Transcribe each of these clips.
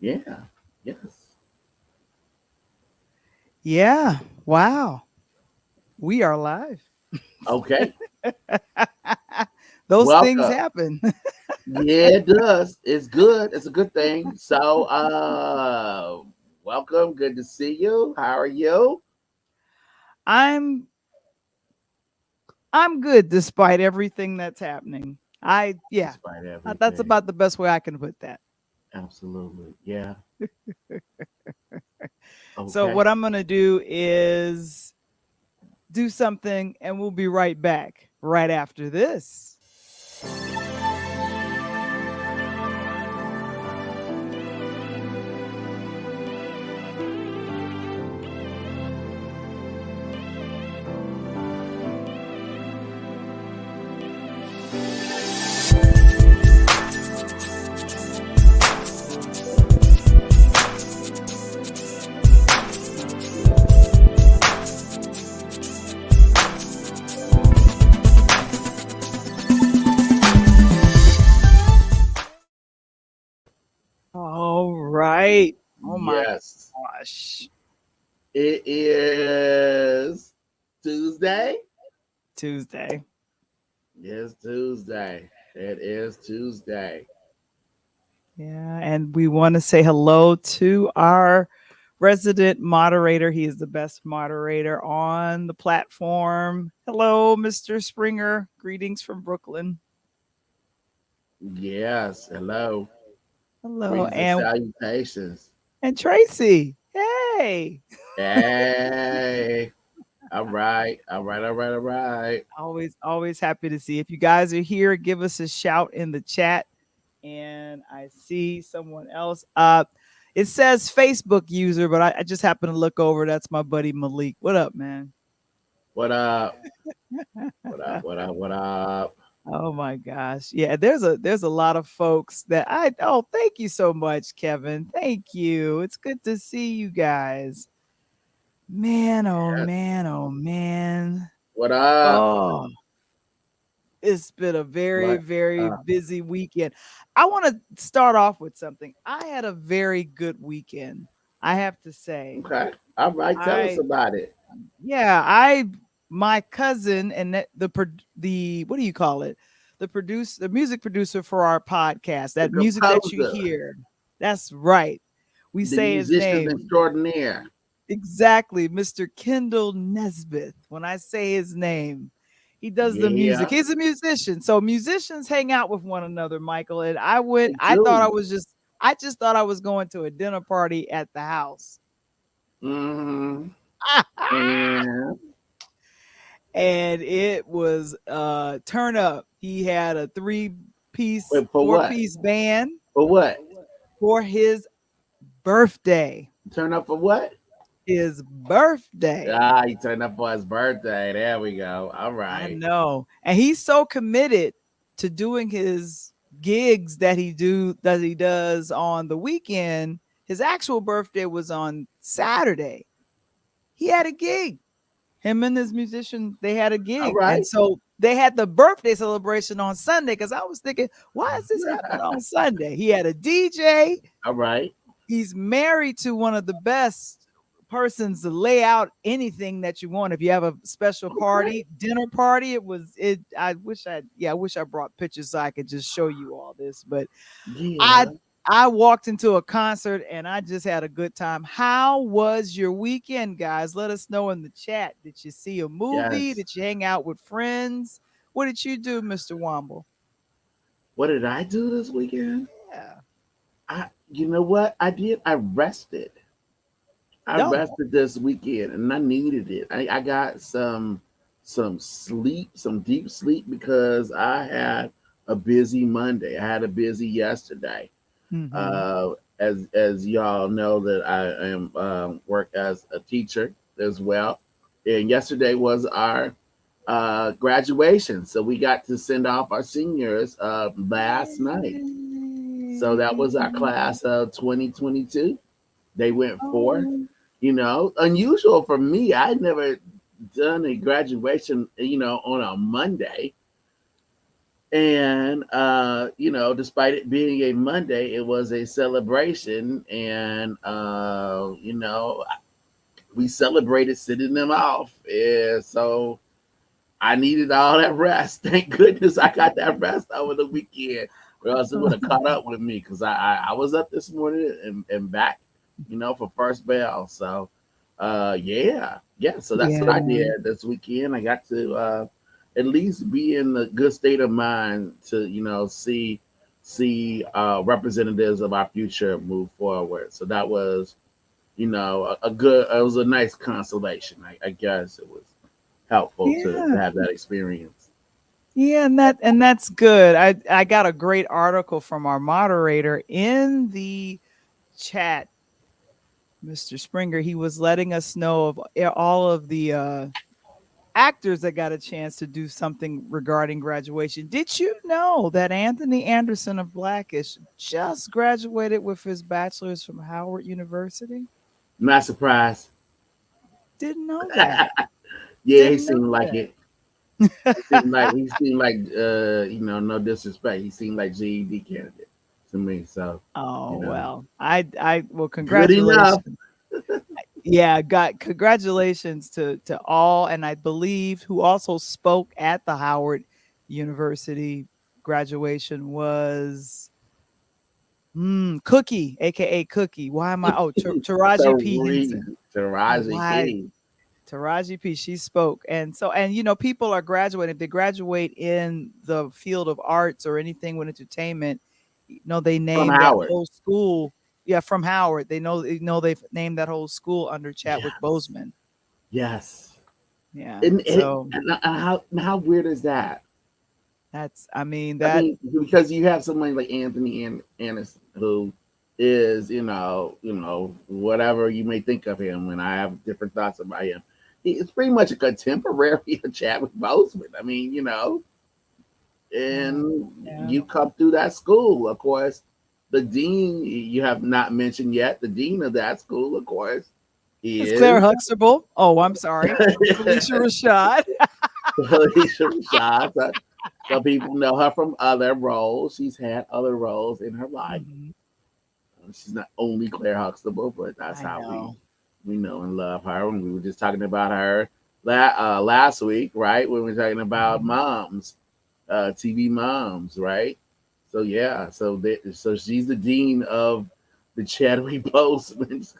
Yeah. Yes. Yeah. Wow. We are live. Okay. Those things Welcome. happen. Yeah, it does. It's good. It's a good thing. So, welcome. Good to see you. How are you? I'm I'm good despite everything that's happening. Yeah. Despite That's everything. about the best way I can put that. Absolutely. Yeah. So Okay. what I'm going to do is do something and we'll be right back right after this. All right. Oh my Yes. gosh. It is Tuesday. Tuesday. It's Tuesday. It is Tuesday. Yeah, and we want to say hello to our resident moderator. He is the best moderator on the platform. Hello, Mr. Springer. Greetings from Brooklyn. Yes. Hello. Hello, Greetings and salutations. and Tracy. Hey. Hey. All right. All right. All right. All right. Always happy to see. If you guys are here, give us a shout in the chat. And I see someone else. It says Facebook user, but I just happen to look over. That's my buddy Malik. What up, man? What up? What up? What up? What up? Oh my gosh. Yeah, there's a lot of folks that I oh, thank you so much, Kevin. Thank you. It's good to see you guys. Man, oh Yes. man, oh man. What up? Oh, it's been a very, What very up? busy weekend. I want to start off with something. I had a very good weekend. I have to say. Okay. All right. Tell us I about it. Yeah, I my cousin and the what do you call it? The music producer for our podcast, The that music that you composer, hear. That's right. We the say his musician name. extraordinaire. Exactly, Mr. Kendall Nesbitt. When I say his name, he does the music. Yeah, He's a musician. So musicians hang out with one another, Michael. And they I thought do. I just thought I was going to a dinner party at the house. Mm-hmm. And And it was turn up. He had a wait, for four what? piece band For what? for his birthday. Turn up for what? His birthday. Ah, he turned up for his birthday. There we go. All I right. know. And he's so committed to doing his gigs that he does on the weekend. His actual birthday was on Saturday. He had a gig. Him and his musician, they had a All gig. And right. so they had the birthday celebration on Sunday because I was thinking, why is this happening on Sunday? He had a DJ. All right. He's married to one of the best persons to lay out anything that you want. If you have a special Okay. party, dinner party, I wish I brought pictures so I could just show you all this. But I Yeah. I walked into a concert and I just had a good time. How was your weekend, guys? Let us know in the chat. Did you see a movie? Yes. Did you hang out with friends? What did you do, Mr. Wamble? What did I do this weekend? Yeah. You know what I did? I rested. I No. rested this weekend and I needed it. I got some sleep, some deep sleep because I had a busy Monday. I had a busy yesterday. Hmm. As y'all know that I am work as a teacher as well. And yesterday was our graduation, so we got to send off our seniors last night. So that was our Yay. class of 2022. They went forth, Oh. unusual for me. I'd never done a graduation, on a Monday. And despite it being a Monday, it was a celebration, and we celebrated sending them off. And so I needed all that rest. Thank goodness I got that rest over the weekend, or else it would have caught up with me because I was up this morning and back, for first bell. So, yeah. So that's what I Yeah. did this weekend. I got to at least be in a good state of mind to see representatives of our future move forward. So that was a good. It was a nice consolation. I guess it was helpful to Yeah. have that experience. Yeah, and that's good. I got a great article from our moderator in the chat, Mr. Springer. He was letting us know of all of the actors that got a chance to do something regarding graduation. Did you know that Anthony Anderson of Blackish just graduated with his bachelor's from Howard University? Not surprised. Didn't know that. Yeah, he Didn't know seemed like that. it. He seemed like no disrespect. He seemed like GED candidate to me. So, Oh you know, well, I well, good enough. congratulations. Yeah, got congratulations to all, and I believe who also spoke at the Howard University graduation was Cookie, aka Cookie. Why am I? Oh, Taraji P Henson. Taraji Why P. Taraji P? She spoke, and so people are graduating. If they graduate in the field of arts or anything with entertainment, they From name that Howard. whole school. Yeah, from Howard. They know they've named that whole school under Chadwick Yes. Boseman. Yes. Yeah. And So how weird is that? I mean, I that mean, because you have somebody like Anthony Anderson who is, whatever you may think of him, and I have different thoughts about him. It's pretty much a contemporary of Chadwick Boseman. I mean, yeah, and yeah. you come through that school, of course. The dean you have not mentioned yet. The dean of that school, of course, It's Claire is Huxtable. Oh, I'm sorry. Felicia Rashad. Alicia Rashad. Some people know her from other roles. She's had other roles in her life. Mhm. She's not only Claire Huxtable, but that's I how we know. we know and love her. And we were just talking about her last week, right? When we were talking about Mhm. moms, TV moms, right? So yeah, so she's the dean of the Chadwick Boseman.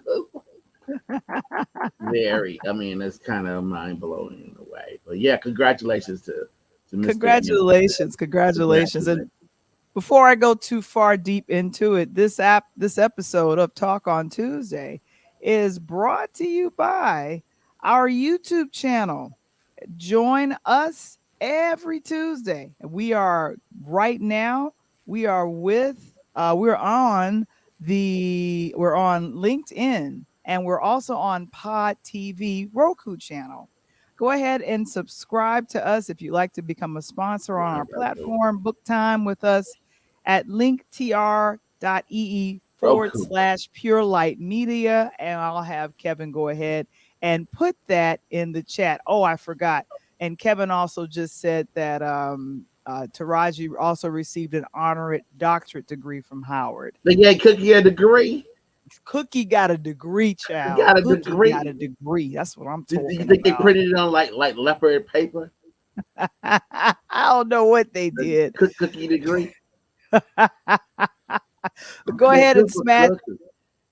Very, I mean, it's kind of mind blowing in a way. But yeah, congratulations to Mr. Anderson. Congratulations, congratulations. And Congratulations. before I go too far deep into it, this episode of Talk on Tuesday is brought to you by our YouTube channel. Join us every Tuesday. We are right now, we are with we're on LinkedIn, and we're also on Pod TV Roku channel. Go ahead and subscribe to us if you'd like to become a sponsor on our platform. Book time with us at linktr.ee forward Roku. slash pure light media. And I'll have Kevin go ahead and put that in the chat. Oh, I forgot. And Kevin also just said that Taraji also received an honorary doctorate degree from Howard. They gave Cookie a degree. Cookie got a degree, He child. got a Cookie got degree. a degree. That's what I'm Do you talking think they about. printed it on like leopard paper? I don't know what they The did. cookie degree. Go They ahead and super smash cookie.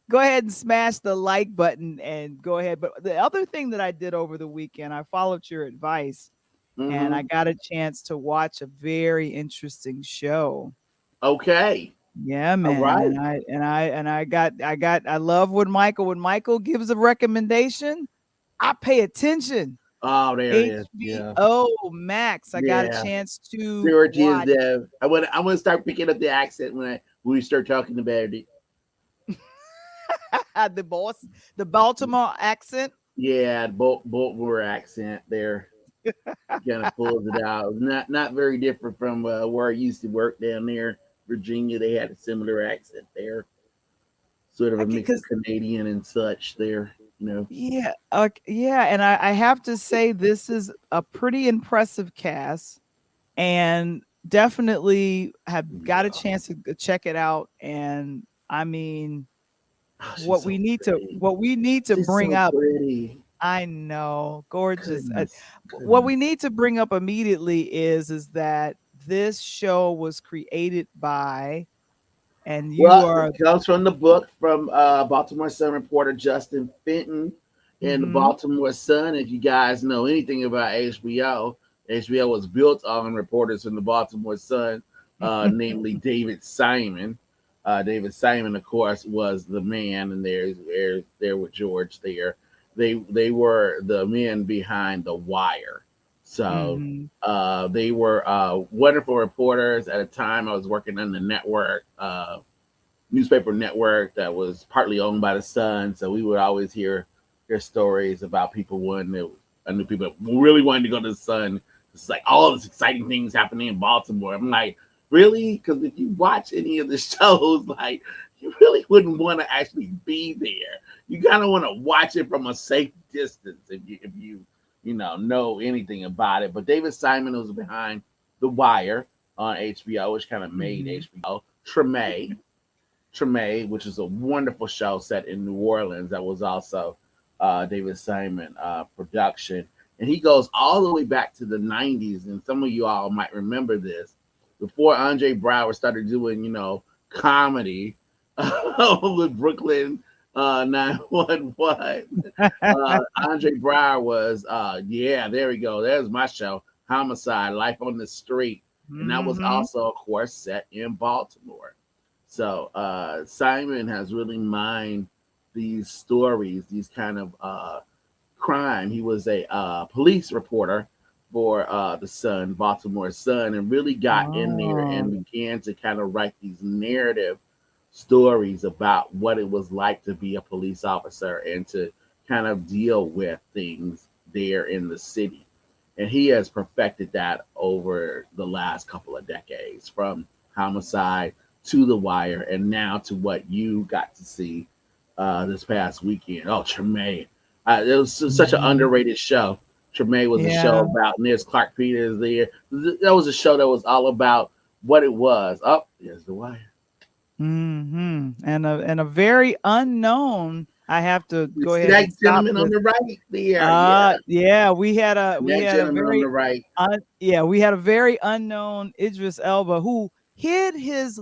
go ahead and smash the like button and go ahead. But the other thing that I did over the weekend, I followed your advice and I Mm-hmm. got a chance to watch a very interesting show. Okay. Yeah, All man. right. I love when Michael gives a recommendation, I pay attention. Oh, there it is. Yeah. HBO Max. I got a Yeah. chance to Purity is watch dev. I want to start picking up the accent when we start talking about it. the Baltimore accent. Yeah, Baltimore accent there kind of pulls it out. Not very different from where I used to work down there, Virginia. They had a similar accent there, sort of I a mix of because Canadian and such. There, you know. Yeah, yeah, and I have to say this is a pretty impressive cast, and definitely have got a Yeah. chance to check it out. And I mean, Oh, she's so pretty. what we need to She's bring so up, pretty. I know, gorgeous. Goodness, What we goodness. need to bring up immediately is that this show was created by, and you Well, are, it comes from the book from Baltimore Sun reporter Justin Fenton in the mhm. Baltimore Sun. If you guys know anything about HBO, HBO was built on reporters from the Baltimore Sun, namely David Simon. David Simon, of course, was the man, and there with George. They were the men behind The Wire. So Mhm. they were wonderful reporters at a time. I was working on the network. Newspaper network that was partly owned by the Sun. So we would always hear stories about people wanting to. I knew people really wanted to go to the Sun. It's like all this exciting things happening in Baltimore. I'm like, really? Because if you watch any of the shows, like you really wouldn't want to actually be there. You kind of want to watch it from a safe distance if you know anything about it. But David Simon was behind The Wire on HBO, which kind of made Mhm. HBO. Treme, which is a wonderful show set in New Orleans. That was also David Simon production, and he goes all the way back to the '90s. And some of you all might remember this before Andre Brower started doing, comedy with Brooklyn 911. Andre Brower was, yeah, there we go. There's my show, Homicide: Life on the Street, and that was Mhm. also, of course, set in Baltimore. So Simon has really mined these stories, these kind of crime. He was a police reporter for the Sun, Baltimore Sun, and really got in there Oh. and began to kind of write these narrative stories about what it was like to be a police officer and to kind of deal with things there in the city. And he has perfected that over the last couple of decades, from Homicide to The Wire, and now to what you got to see this past weekend. Oh, Tremaine. It was such an Mhm. underrated show. Tremaine was a show Yeah. about, and there's Clark Peters there. That was a show that was all about what it was. Oh, there's The Wire. And a very unknown. I have to You go see ahead that and stop gentleman on this. the right there? Yeah. Yeah, we That had a gentleman on very the right. yeah, we had a very unknown Idris Elba who hid his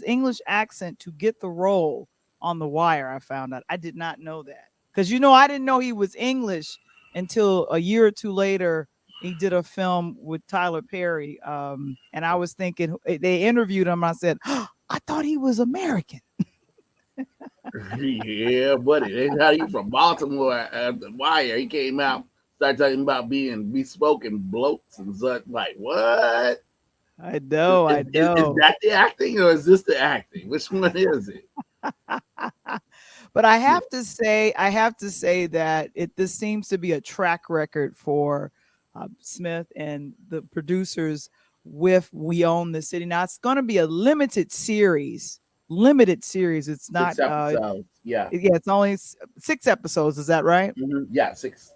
English accent to get the role on The Wire. I found out. I did not know that. Cuz I didn't know he was English until a year or two later. He did a film with Tyler Perry, and I was thinking they interviewed him. I said, oh, I thought he was American. Yeah, buddy. They how you from Baltimore at the Wire. He came out, started talking about being bespoken blokes and such. Like, what? I Is, know, is, I is is know. that the acting or is this the acting? Which one is it? But Yeah. I have to say that this seems to be a track record for Smith and the producers with We Own the City. Now it's going to be a limited series. It's not, Six episodes. Yeah. yeah, it's only 6 episodes. Is that right? Yeah, six.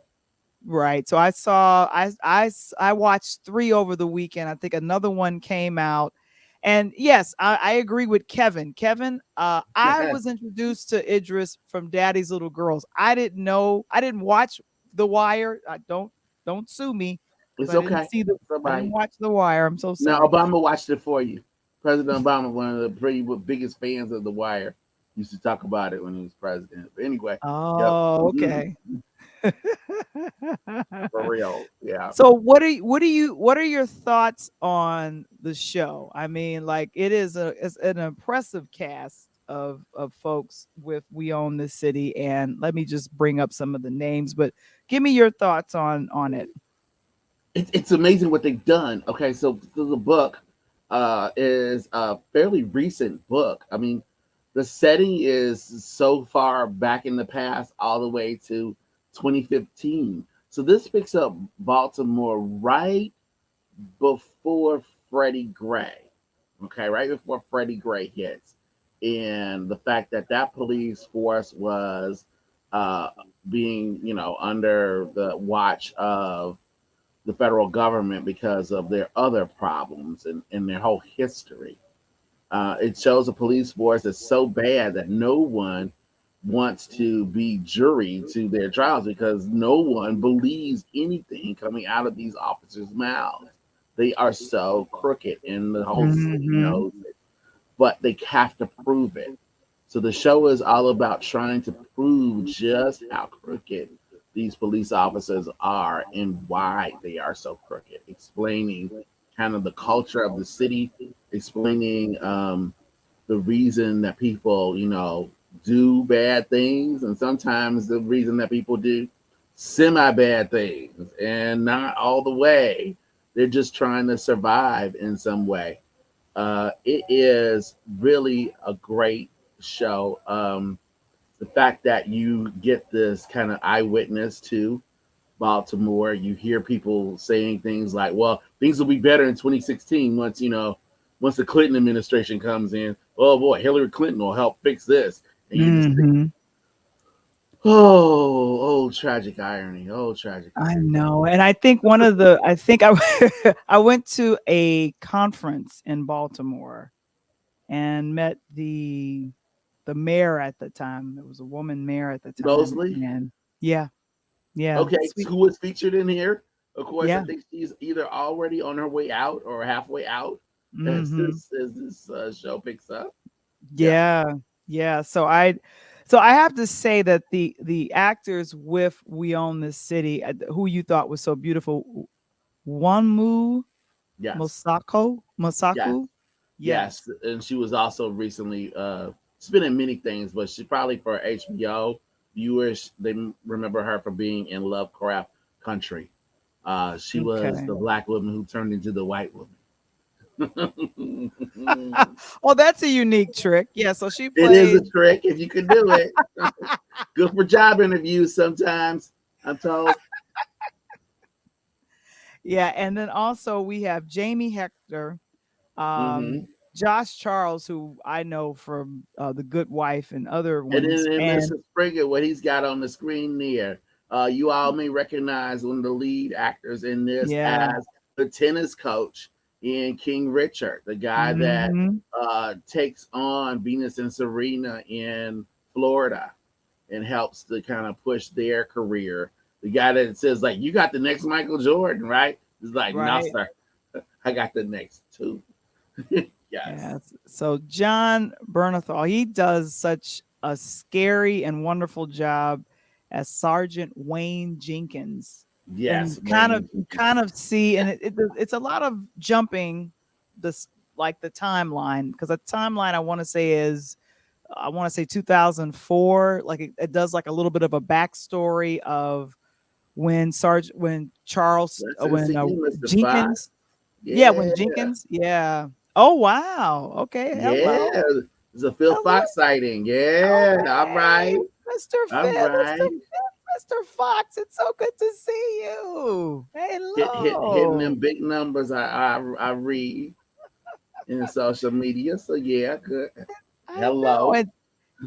Right. So I watched three over the weekend. I think another one came out. And yes, I agree with Kevin. Kevin, I was introduced to Idris from Daddy's Little Girls. I didn't watch The Wire. I don't sue me because It's okay. It's all I didn't right. watch The Wire. I'm so Now sorry. Obama watched it for you. President Obama, one of the pretty biggest fans of The Wire, used to talk about it when he was president. But anyway, yep. Oh, okay. For real. Yeah. So what are your thoughts on the show? I mean, like it's an impressive cast of folks with We Own This City, and let me just bring up some of the names, but give me your thoughts on it. It's amazing what they've done. Okay, so the book is a fairly recent book. I mean, the setting is so far back in the past, all the way to 2015. So this picks up Baltimore right before Freddie Gray. Okay, right before Freddie Gray hits, and the fact that that police force was uh, being, under the watch of the federal government because of their other problems and their whole history. It shows a police force that's so bad that no one wants to be jury to their trials because no one believes anything coming out of these officers' mouths. They are so crooked, and the whole city Mm-hmm. knows it, but they have to prove it. So the show is all about trying to prove just how crooked these police officers are and why they are so crooked, explaining kind of the culture of the city, explaining the reason that people, do bad things, and sometimes the reason that people do semi bad things and not all the way. They're just trying to survive in some way. It is really a great show. The fact that you get this kind of eyewitness to Baltimore, you hear people saying things like, "Well, things will be better in 2016 once once the Clinton administration comes in. Oh boy, Hillary Clinton will help fix this." And you just think, Mm-hmm. "Oh, tragic irony! Oh, tragic I irony!" know. And I think one of the I think I I went to a conference in Baltimore and met the mayor at the time. There was a woman mayor at the time. Mosley. And yeah, yeah, Okay, sweet. who was featured in here? Of course, I Yeah. think she's either already on her way out or halfway out as Mm-hmm. this show picks up. Yeah, Yeah. Yeah. So I have to say that the actors with We Own This City, who you thought was so beautiful, Wanmu yes, Mosako, yes, Mosaku. yes. Yes. And she was also recently she's been in many things, but she probably for HBO viewers they remember her for being in Lovecraft Country. She was Okay. the black woman who turned into the white woman. Oh, that's a unique trick. Yeah, so she It is a played. trick if you can do it. Good for job interviews sometimes. I'm told. Yeah, and then also we have Jamie Hector, Hmm. Josh Charles, who I know from The Good Wife and other And ones, then in and Mr. Springer, what he's got on the screen there, you all may recognize one of the lead actors in this yeah, as the tennis coach in King Richard, the guy that hmm takes on Venus and Serena in Florida and helps to kind of push their career. The guy that says, like, you got the next Michael Jordan, right? He's like, no, right. sir. I got the next two. Yes. Yes. So John Bernthal, he does such a scary and wonderful job as Sergeant Wayne Jenkins. And Yes, Wayne you Jenkins. kind of see, Yeah. and it's a lot of jumping this like the timeline, because the timeline I want to say 2004. Like it does like a little bit of a backstory of when Charles Let's when see you, Mr. Fox. Jenkins, yeah, when Yeah. Jenkins, yeah. Oh wow. Okay. Hello. Yeah. It's a Phil Hello. Fox sighting. Yeah. All Okay. right. Mr. All Fit, Mr. right. Fit, Mr. Fox. It's so good to see you. Hitting Hello. them big numbers I read in social media. So yeah, good. I know. Hello.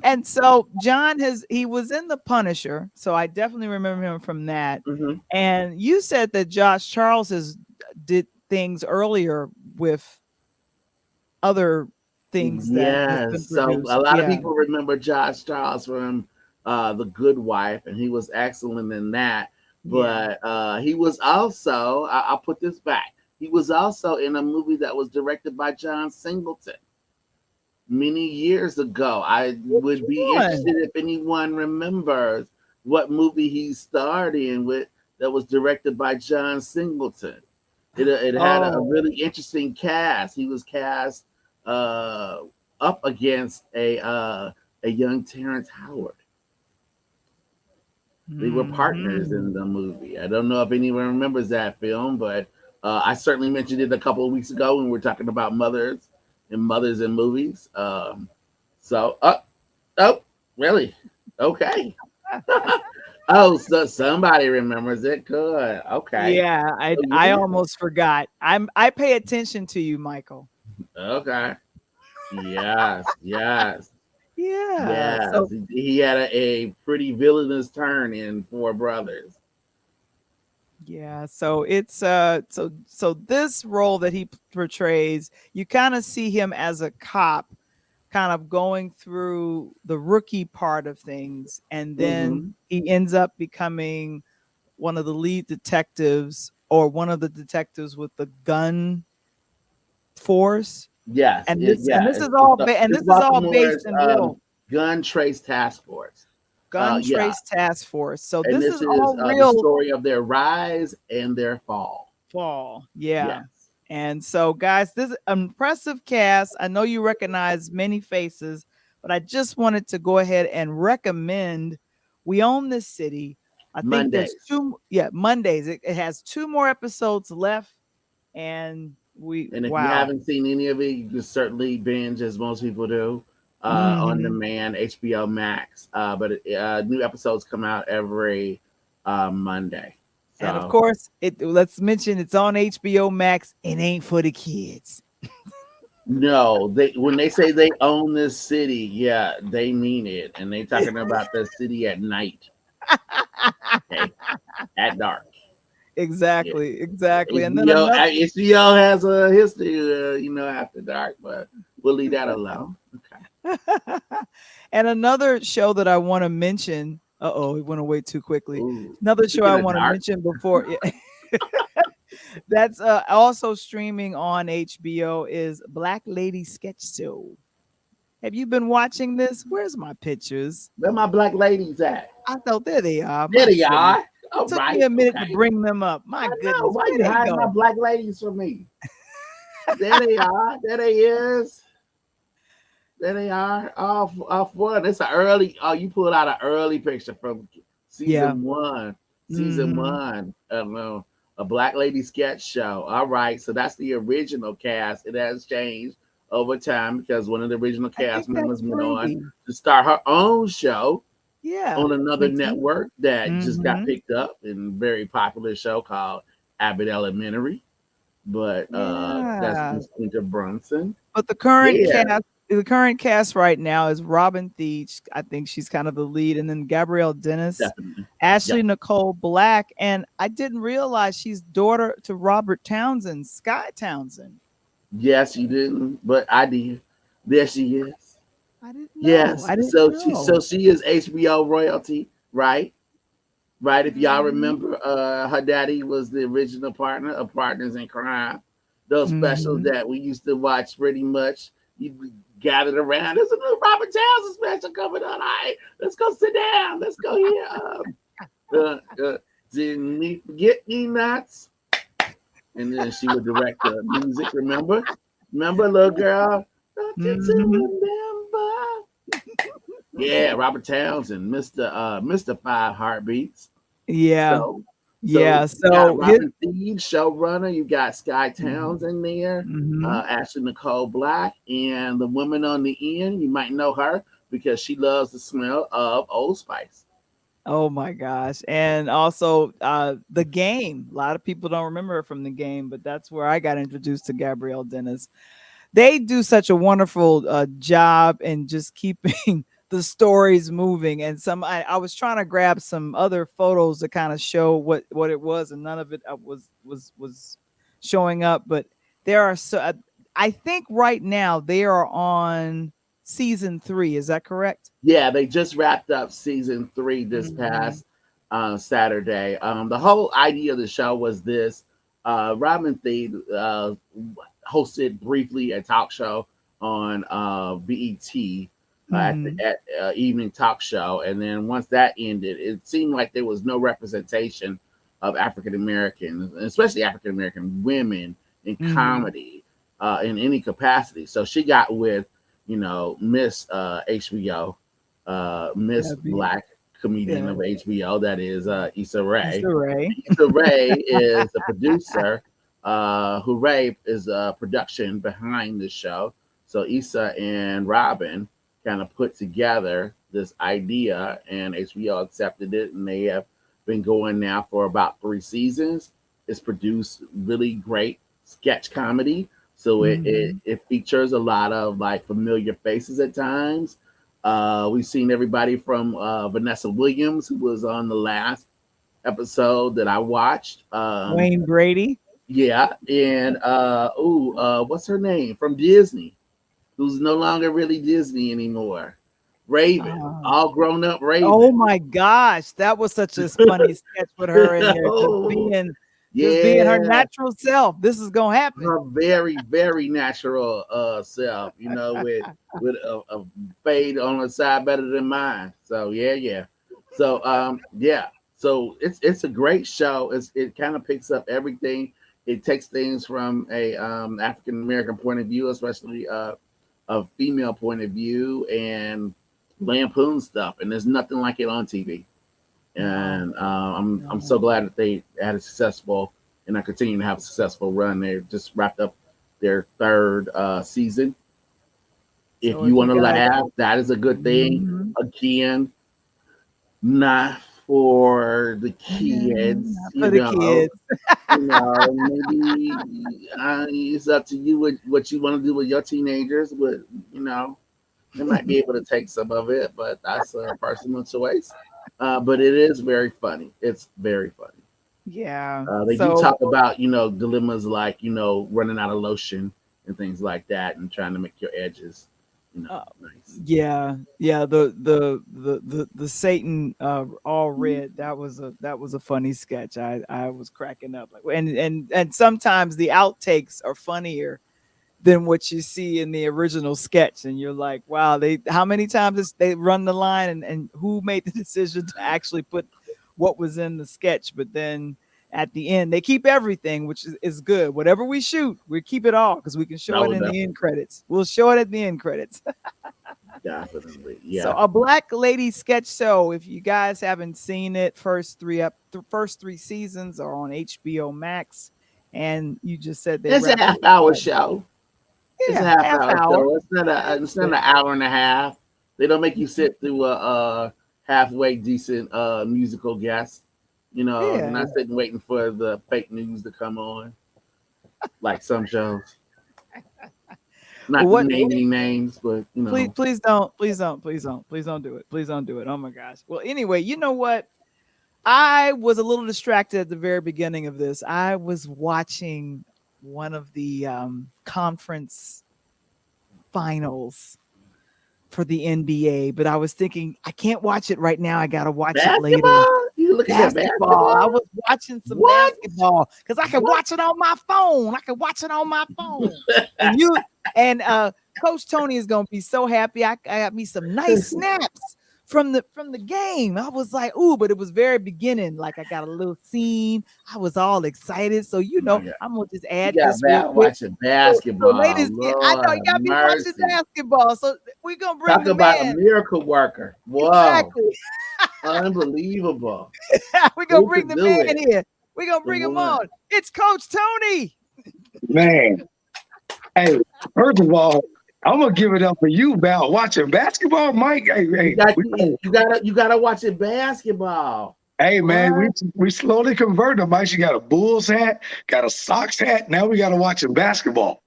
And so he was in The Punisher, so I definitely remember him from that. Hmm. And you said that Josh Charles has did things earlier with other things that has Yes. been So a produced. lot of Yeah. people remember Josh Charles from The Good Wife, and he was excellent in that. Yeah. But he was also, I'll put this back, he was also in a movie that was directed by John Singleton many years ago. I Which would be one? interested if anyone remembers what movie he starred in with that was directed by John Singleton. It had a Oh. really interesting cast. He was cast uh, up against a young Terrence Howard. They were partners Hmm. in the movie. I don't know if anyone remembers that film, but I certainly mentioned it a couple of weeks ago when we were talking about mothers in movies. So, oh, really? Okay. Oh, so somebody remembers it. Good. Okay. Yeah, So I yeah. almost forgot. I pay attention to you, Michael. Okay. Yes. Yes. Yeah. Yes. So He had a pretty villainous turn in Four Brothers. Yeah, so it's so this role that he portrays, you kind of see him as a cop kind of going through the rookie part of things, and then Hmm. he ends up becoming one of the lead detectives, or one of the detectives with the gun force. Yes, And this and yeah, this is all and it's this is all based Baltimore's in real gun trace task force. gun Yeah, trace task force. So and this this is is all the real story of their rise and their fall. fall. Yeah. Yes, And so, guys, this impressive cast. I know you recognize many faces, but I just wanted to go ahead and recommend We Own This City. I think there's Mondays. two, yeah, Mondays. It has two more episodes left. And And if you wow. haven't seen any of it, you can certainly binge, as most people do, on Hmm. demand, HBO Max. But new episodes come out every Monday. And of So course, let's mention it's on HBO Max. It ain't for the kids. no, they when they say they own this city, yeah, they mean it, and they talking about the city at night, okay, at dark. Yeah, Exactly, exactly. And then HBO another HBO has a history, after dark, but we'll leave that alone. Okay. and another show that I want to mention. Uh-oh, it went away too quickly. Ooh, Another show speaking I of want to dark, mention before that's also streaming on HBO is Black Lady Sketch Show. Have you been watching this? Where's my pictures? where my black ladies at? I thought there they are. There My they goodness. are. It All took me right, a minute to okay. bring them up. My I know. goodness, Why where you they hiding my go? black ladies from me? There they are. There they is. There they are. Off one. It's an early. Oh, you pulled out an early picture from Yeah. season one. Season Hmm. one. A Black Lady sketch show. All right. So that's the original cast. It has changed over time because one of the original I cast think that's members went on free. to start her own show Yeah. on another Makes sense. network that just got Hmm. picked up in a very popular show called Abbott Elementary. But that's Yeah. Miss Quinta Brunson. But Yeah, the current cast right now is Robin Thede. I think she's kind of the lead, and then Gabrielle Dennis, definitely. Ashley Yep. Nicole Black, and I didn't realize she's daughter to Robert Townsend, Sky Townsend. Yes, you didn't, but I did. There she is. I didn't know. Yes. I didn't So she is HBO royalty, right? Right. If y'all know. remember, her daddy was the original partner of Partners in Crime. Those specials Hmm. that we used to watch pretty much. You gathered around. There's a new Robert Townsend special coming on. All right, let's go sit down. Let's go here. Didn't me forget me nuts. And then she would direct the music. Remember, little girl. Don't you Hmm. to remember? Yeah, Robert Townsend, Mister Five Heartbeats. Yeah. So, so Yeah. you got So his. Robin Thede, showrunner. You got Sky Townsend there, Hmm. Ashley Nicole Black, and the woman on the end. You might know her because she loves the smell of Old Spice. Oh my gosh. And also the game. A lot of people don't remember her from the game, but that's where I got introduced to Gabrielle Dennis. They do such a wonderful job in just keeping the stories moving. And I was trying to grab some other photos to kind of show what it was, and none of it was showing up. But there are I think right now they are on season 3. Is that correct? Yeah, they just wrapped up season three this Hmm. past Saturday. The whole idea of the show was this: Robin Thede hosted briefly a talk show on BET Hmm. at evening talk show, and then once that ended, it seemed like there was no representation of African Americans, especially African American women, in Hmm. comedy in any capacity. So she got with Miss HBO, Miss Yeah, Black comedian yeah. of HBO, that is Issa Rae. Issa Rae. Issa Rae is the producer. Hooray is production behind the show. So Issa and Robin kind of put together this idea, and HBO accepted it, and they have been going now for about 3 seasons. It's produced really great sketch comedy, so Hmm. it features a lot of like familiar faces at times. We've seen everybody from Vanessa Williams, who was on the last episode that I watched. Wayne Brady. Yeah, and what's her name from Disney? Who's no longer really Disney anymore? Raven, Um, all grown up oh Raven. my gosh, that was such a funny sketch with her in there, Oh, just being her yeah, natural self. This is gonna happen. her very natural self, with a fade on the side better than mine. So yeah. So yeah. So it's a great show. It kind of picks up everything. It takes things from a African American point of view, especially a female point of view, and lampoon stuff. And there's nothing like it on TV. No, And I'm no. so glad that they had a successful and are continuing to have a successful run. They just wrapped up their third season. If So you if you want to guys, laugh, that is a good thing. mhm. Again, not for the Mhm, kids, not for the kids. maybe it's up to you what you want to do with your teenagers, but you know, they might be able to take some of it, but that's a personal choice. But it is very funny. It's very funny. Yeah. They do So talk about dilemmas like running out of lotion and things like that, and trying to make your edges uh, nice. yeah, yeah. The Satan all red. That was a funny sketch. I was cracking up. Like, and sometimes the outtakes are funnier than what you see in the original sketch, and you're like, wow, they how many times they run the line, and who made the decision to actually put what was in the sketch. But then at the end they keep everything, which is good. Whatever we shoot, we keep it all because we can show it No, in the end credits. We'll show it at the end credits. definitely, So yeah. a black lady sketch show, if you guys haven't seen it, first three seasons are on HBO Max, and you just said they It's a wrapped half up the hour third. show. It's a Yeah, half half hour hour. show. That's It's not good. an hour and a half. They don't make you sit through a halfway decent musical guest. You're Yeah. not sitting waiting for the fake news to come on like some shows. Well, Not what? naming names, but Please don't do it. Please don't do it. Oh my gosh. Well, anyway, you know what? I was a little distracted at the very beginning of this. I was watching one of the conference finals for the NBA, but I was thinking I can't watch it right now. I gotta watch it later. basketball. You looking at Basketball. I basketball? was watching some What? basketball because I can What? watch it on my phone. I can watch it on my phone. And you and Coach Tony is gonna be so happy. I got me some nice snaps from the game. I was like, ooh, but it was very beginning. Like I got a little scene. I was all excited. So My God, I'm gonna just you add got this real quick. watching So basketball. ladies, I Lord know you have got me watching mercy. basketball. So we're gonna bring Talk the about a man. miracle worker. Whoa, Exactly. unbelievable. We're gonna Who bring could the do man it? here. We're gonna The bring him one. on. It's Coach Tony. Man, hey, first of all, I'm gonna give it up for you about watching basketball, Mike. You got you gotta watch it basketball. Hey, man, What? we slowly converted. Mike, she got a Bulls hat, got a Sox hat. Now we got to watching basketball.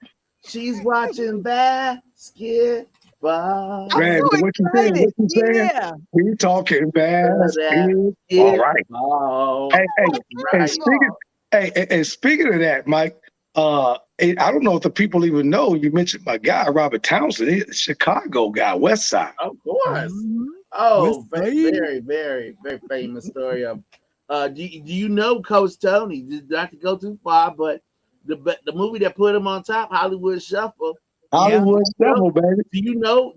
She's watching basketball. I'm so Man, what you saying? excited. What you saying? Yeah. We talking basketball. All right. Basketball. Hey, hey, Watch hey, Right. speaking, basketball. hey, speaking of that, Mike, I don't know if the people even know you mentioned my guy Robert Townsend, he's a Chicago guy, West Side. Of course. Mhm. West Oh, Side. very, very, very famous story of. Do you know Coach Tony? Not to go too far, but the movie that put him on top, Hollywood Shuffle. Do you Yeah. Hollywood know? Devil, baby. Do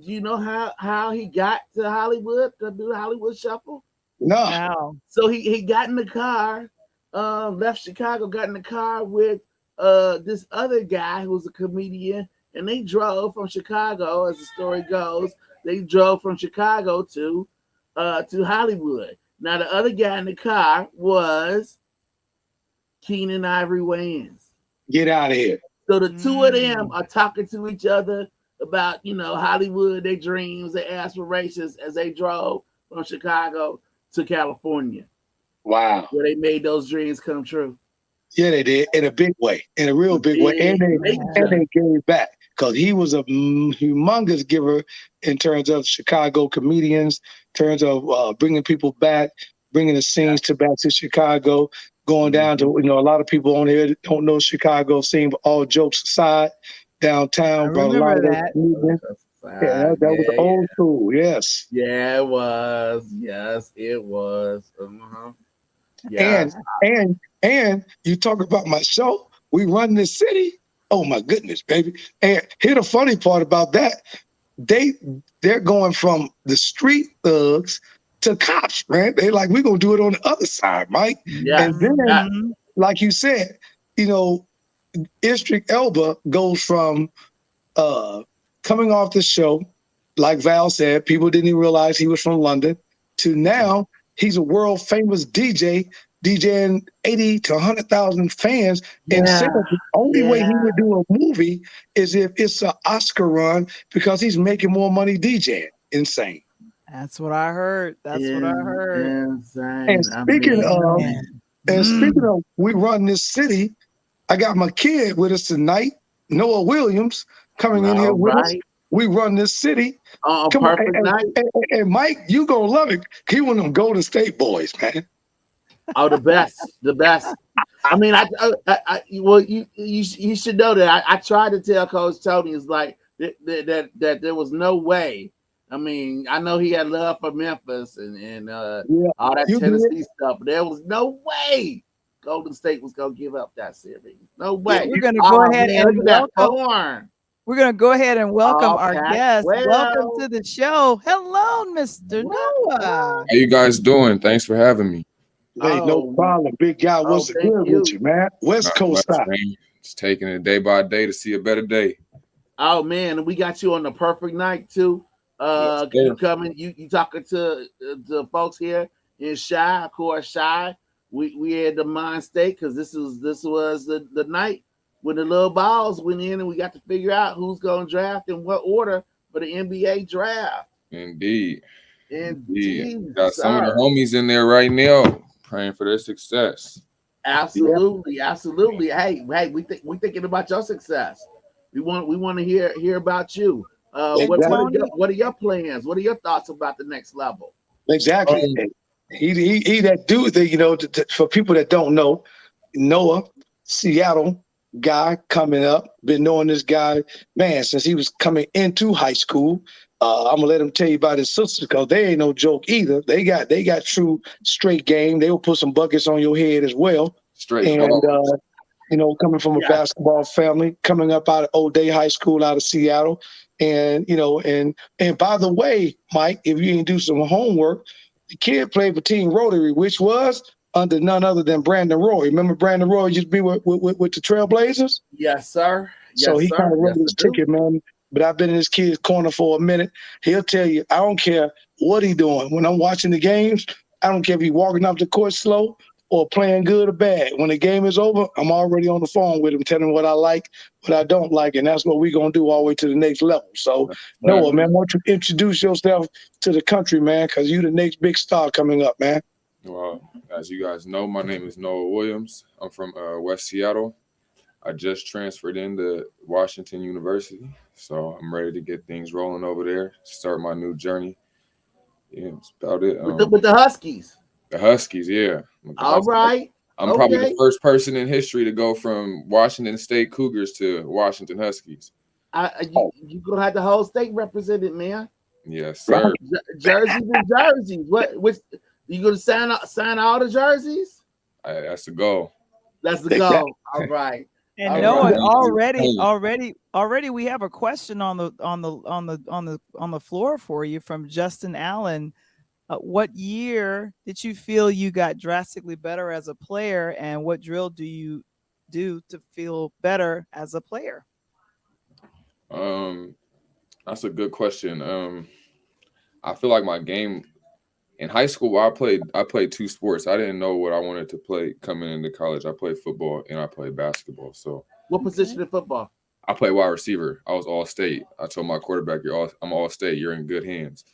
you know how he got to Hollywood to do the Hollywood Shuffle? No, Now. So he got in the car, left Chicago, got in the car with this other guy who was a comedian, and they drove from Chicago, as the story goes. They drove from Chicago to Hollywood. Now the other guy in the car was Keenan Ivory Wayans. get out of here. So the two of them Mm. are talking to each other about Hollywood, their dreams, their aspirations as they drove from Chicago to California, Wow. where they made those dreams come true. Yeah, they did in a big way, in a real big way, and Big they and major. they gave back because he was a humongous giver in terms of Chicago comedians, in terms of bringing people back. bringing the scenes back to Chicago, going down to, a lot of people on here that don't know Chicago scene, but all jokes aside, I downtown brought a lot remember of those that. comedians. Yeah, that was Yeah, old school. Yes. yeah, it was. Yes, it was. And Yes. and you talk about my show. We run this city. Oh my goodness, baby. And here the funny part about that, they they're going from the street thugs to cops, man. They like, we're gonna do it on the other side, Mike. Yes. And then, Mhm. like you said, you know, Istrick Elba goes from uh coming off the show, like Val said, people didn't even realize he was from London, to now he's a world famous DJ, DJing 80 to 100,000 fans. And said Yeah. the only way he Yeah. would do a movie is if it's an Oscar run because he's making more money DJing. Insane. That's what I heard. That's what I heard. And Insane. I speaking of, mean, Man. and speaking Mm. of, we run this city. I got my kid with us tonight, Noah Williams, coming in here all with us. right. We run this city. On a Come on, perfect night. and Mike, you gonna love it. He one of them Golden State boys, man. Oh, the best. The best. I mean, well, you should know that I tried to tell Coach Tony is like that there was no way. I mean, I know he had love for Memphis and Yeah, all that you did. Tennessee stuff, but there was no way Golden State was gonna give up that series. No Yeah, way. We're gonna go Oh ahead man, look and at that welcome. porn. We're gonna go ahead and welcome All our packed guest. Welcome well. to the show. Hello, Mr. What? Noah. How you guys doing? Thanks for having me. Hey, no Oh, problem, big guy. oh, What's it thank good with you. you, man? West Not Coast much, side. man. Just taking it day by day to see a better day. Oh man, we got you on the perfect night too. Yes, You sir. coming? You talking to the folks here in Shy? Of course, Shy. We had the mind state because this was the night when the little balls went in and we got to figure out who's going to draft in what order for the NBA draft. Indeed. Indeed, Got some of the sir. homies in there right now praying for their success. Absolutely, absolutely. Hey, we thinking about your success. We want to hear about you. And Tony, What are your plans? What are your thoughts about the next level? Exactly. Um, He that dude that, for people that don't know, Noah, Seattle guy coming up. Been knowing this guy, man, since he was coming into high school. I'm gonna let him tell you about his sisters because they ain't no joke either. They got true straight game. They will put some buckets on your head as well. Straight And balls. coming from a Yeah. basketball family, coming up out of O'Day High School out of Seattle. And and by the way, Mike, if you didn't do some homework, the kid played for Team Rotary, which was under none other than Brandon Roy. Remember Brandon Roy used to be with the Trailblazers? Yes, sir. So Yes, he kind sir. of Yes, wrote I his do. ticket, man. But I've been in this kid's corner for a minute. He'll tell you, I don't care what he doing. When I'm watching the games, I don't care if he's walking up the court slow or playing good or bad. When the game is over, I'm already on the phone with him, telling him what I like, what I don't like, and that's what we're gonna do all the way to the next level. So, Noah, man, why don't you introduce yourself to the country, man? Because you the next big star coming up, man. Well, as you guys know, my name is Noah Williams. I'm from West Seattle. I just transferred into Washington University, so I'm ready to get things rolling over there, start my new journey. Yeah, that's about it. With the Huskies. The Huskies, yeah. With the All Huskies. right. I'm probably Okay. the first person in history to go from Washington State Cougars to Washington Huskies. You gonna have the whole state represented, man. Yes, sir. Jerseys and jerseys. Which you gonna sign all the jerseys? That's the goal. That's the goal. All right. and All Noah, right. already we have a question on the floor for you from Justin Allen. What year did you feel you got drastically better as a player, and what drill do you do to feel better as a player? That's a good question. I feel like my game in high school, I played two sports. I didn't know what I wanted to play coming into college. I played football and I played basketball. So What position in football? I played wide receiver. I was all state. I told my quarterback, I'm all state. You're in good hands.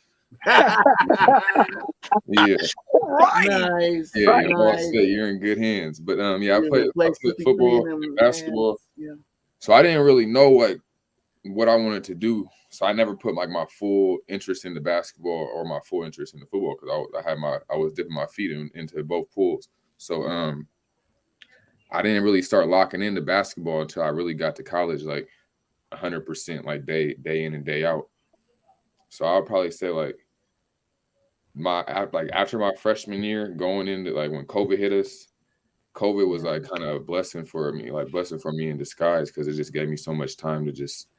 Yeah. Nice. Yeah, Right. you're all Nice. state. You're in good hands. But I You're played in place football 53 and in them basketball. hands. Yeah. So I didn't really know what I wanted to do. So I never put like my full interest in the basketball or my full interest in the football because I was dipping my feet into both pools. So I didn't really start locking into basketball until I really got to college, like 100%, like day in and day out. So I'll probably say like after my freshman year, going into like when COVID hit us, COVID was like kind of a blessing for me in disguise because it just gave me so much time to just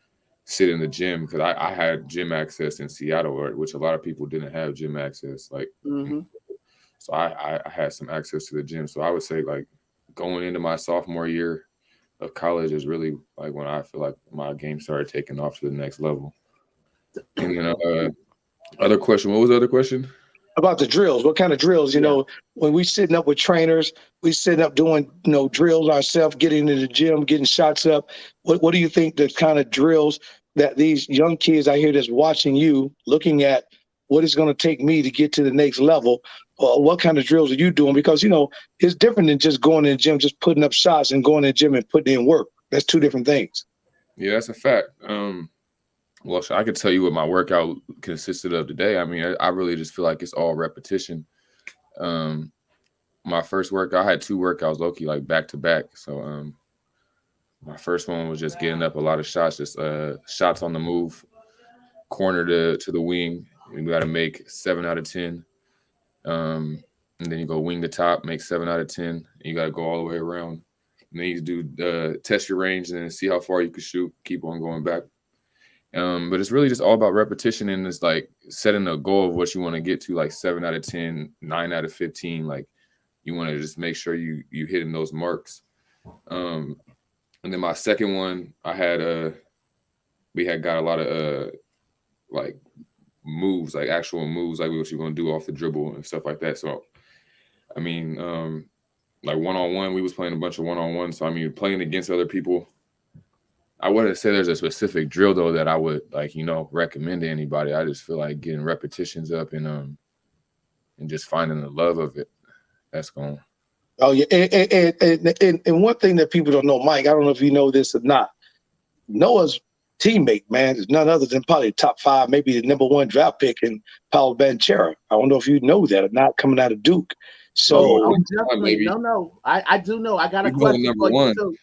sit in the gym because I had gym access in Seattle, which a lot of people didn't have gym access. Like, so I had some access to the gym. So I would say like going into my sophomore year of college is really like when I feel like my game started taking off to the next level. And then other question. What was the other question? About the drills. What kind of drills? You know, when we sitting up with trainers, we sitting up doing, drills ourselves, getting in the gym, getting shots up. What do you think the kind of drills that these young kids out here that's watching you, looking at what it's going to take me to get to the next level? What kind of drills are you doing? Because, it's different than just going in the gym, just putting up shots and going in the gym and putting in work. That's two different things. Yeah, that's a fact. Well, so I could tell you what my workout consisted of today. I mean, I really just feel like it's all repetition. My first workout, I had 2 workouts, low-key, like back to back. So my first one was just getting up a lot of shots, just shots on the move, corner to the wing. You got to make 7 out of 10. And then you go wing to top, make 7 out of 10. You got to go all the way around. And then you do test your range and then see how far you can shoot. Keep on going back. But it's really just all about repetition and it's like setting a goal of what you want to get to, like 7 out of 10, 9 out of 15. Like you want to just make sure you hitting those marks. And then my second one, we had got a lot of like moves, like actual moves, like what you're gonna do off the dribble and stuff like that. So I mean, like one-on-one, we was playing a bunch of one-on-one. So I mean, playing against other people. I wouldn't say there's a specific drill though that I would recommend to anybody. I just feel like getting repetitions up and just finding the love of it. That's going. Oh yeah, and one thing that people don't know, Mike, I don't know if you know this or not. Noah's teammate, man, is none other than probably top 5, maybe the number 1 draft pick in Paolo Banchero. I don't know if you know that or not, coming out of Duke. So definitely no. I do know. I got a question for you too.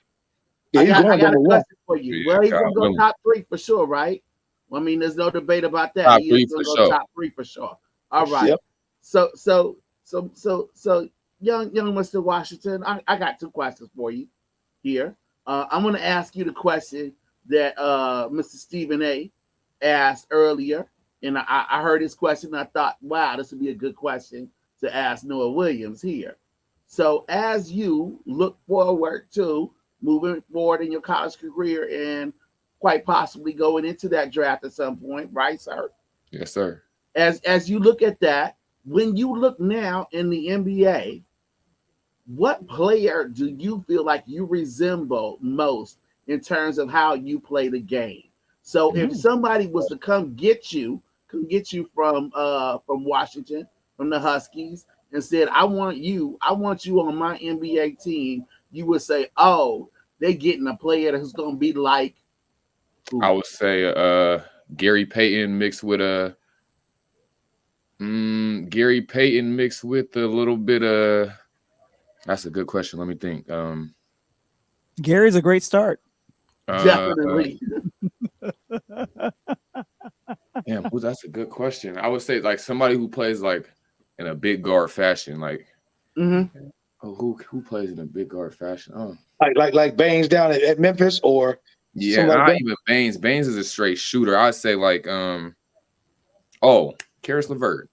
Yeah, I got a question for you. Yeah, well, he's gonna go top 3 for sure, right? I mean, there's no debate about that. He's gonna go top 3 for sure. All right. Yep. So young Mr. Washington, I got 2 questions for you here. I'm gonna ask you the question that Mr. Stephen A asked earlier, and I heard his question and I thought, wow, this would be a good question to ask Noah Williams here. So as you look forward to moving forward in your college career and quite possibly going into that draft at some point, right, sir? Yes, sir. As you look at that, when you look now in the NBA, what player do you feel like you resemble most in terms of how you play the game? So if somebody was to come get you from Washington, from the Huskies, and said, I want you on my NBA team, you would say, oh, they're getting a player who's going to be like who? I would say Gary Payton mixed with a little bit of. That's a good question. Let me think. Gary's a great start. Definitely. Damn, that's a good question. I would say like somebody who plays like in a big guard fashion, like. Who plays in a big guard fashion? Oh, like Baines down at Memphis, or not even Baines. Baines is a straight shooter. I'd say like Karis LeVert.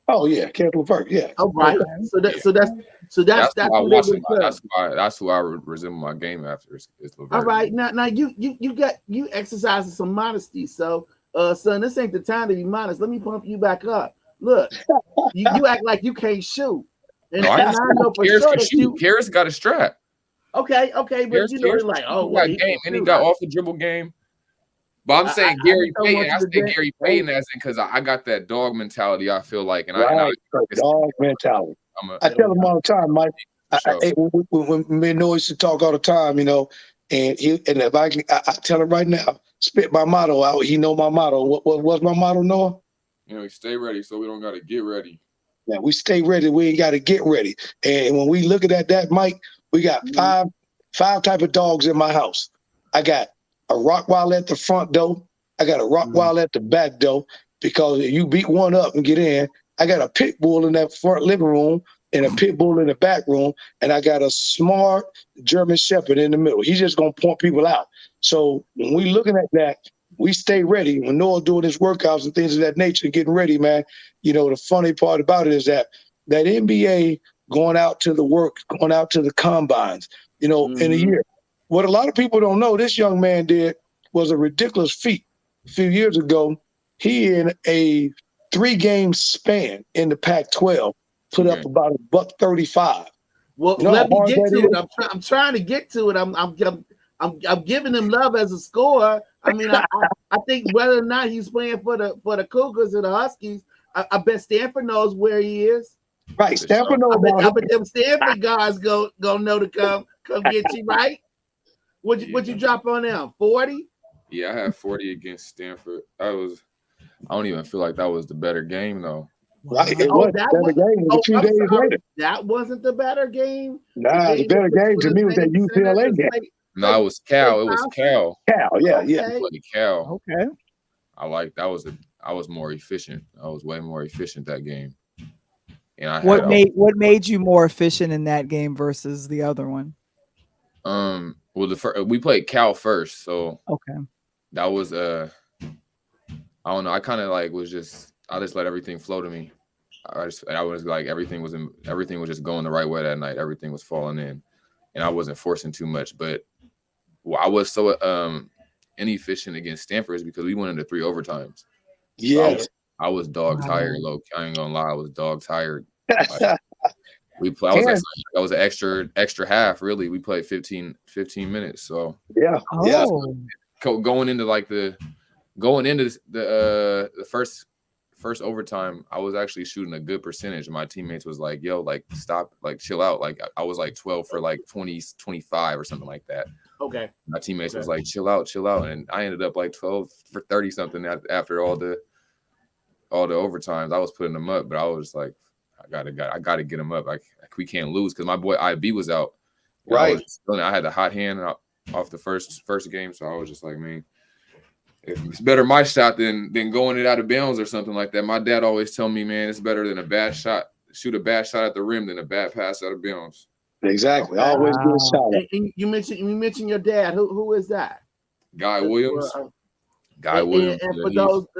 Oh yeah, Karis LeVert. Yeah. Oh right. Okay. So that's who I resemble my game after is LeVert. All right. Now you exercising some modesty. So son, this ain't the time to be modest. Let me pump you back up. Look, you act like you can't shoot. And I know for sure that Karis got a strap. Okay, but Karis, like, game and he got off the dribble game. But I'm saying Gary Payton. I say Gary Payton as in because I got that dog mentality. I feel like, and dog mentality. I tell them all the time, Mike. When me and Noah used to talk all the time, And if I tell him right now, spit my motto out. He know my motto. What's my motto, Noah? We stay ready, so we don't got to get ready. Yeah, we stay ready. We ain't got to get ready. And when we looking at that, Mike, we got five type of dogs in my house. I got a Rottweiler at the front door. I got a Rottweiler at the back door, because if you beat one up and get in, I got a pit bull in that front living room and a pit bull in the back room, and I got a smart German Shepherd in the middle. He's just gonna point people out. So when we looking at that, we stay ready. When Noah doing his workouts and things of that nature, getting ready, man. The funny part about it is that NBA going out to the work, going out to the combines, in a year. What a lot of people don't know, this young man did was a ridiculous feat. A few years ago, he in a 3-game span in the Pac-12 put up about $135. Well, let me get to it. I'm trying to get to it. I'm giving him love as a scorer. I mean, I think whether or not he's playing for the Cougars or the Huskies, I bet Stanford knows where he is. Right, Stanford knows. I bet them Stanford guys go know to come get you, right? Would you drop on them? 40? Yeah, I had 40 against Stanford. I don't even feel like that was the better game though. Right, it was the better game. A few days later. That wasn't the better game. Nah, the better game to me was that UCLA game. No, it was Cal. It was Cal. Cal, yeah. Cal. Okay. I like that was I was more efficient. I was way more efficient that game. And what made you more efficient in that game versus the other one? Well, we played Cal first, so okay. That was I don't know. I kind of I just let everything flow to me. I was like everything was just going the right way that night. Everything was falling in, and I wasn't forcing too much. But I was so inefficient against Stanford is because we went into 3 overtimes. Yeah, so I was dog tired. Low, I ain't gonna lie, I was dog tired. Like, I was an extra half. Really, we played 15 minutes. So yeah. Going into the first overtime, I was actually shooting a good percentage. My teammates was like, "Yo, like stop, like chill out." Like I was like 12 for like 20, 25 or something like that. Okay. My teammates was like, chill out, and I ended up like 12 for 30 something after all the overtimes. I was putting them up, but I was like, I gotta get them up. We can't lose because my boy IB was out. Right. I had the hot hand off the first game, so I was just like, man, if it's better my shot than going it out of bounds or something like that. My dad always tell me, man, it's better than a bad shot. Shoot a bad shot at the rim than a bad pass out of bounds. Exactly. Always good shot. And you mentioned your dad. Who is that? Guy Williams. Williams. And for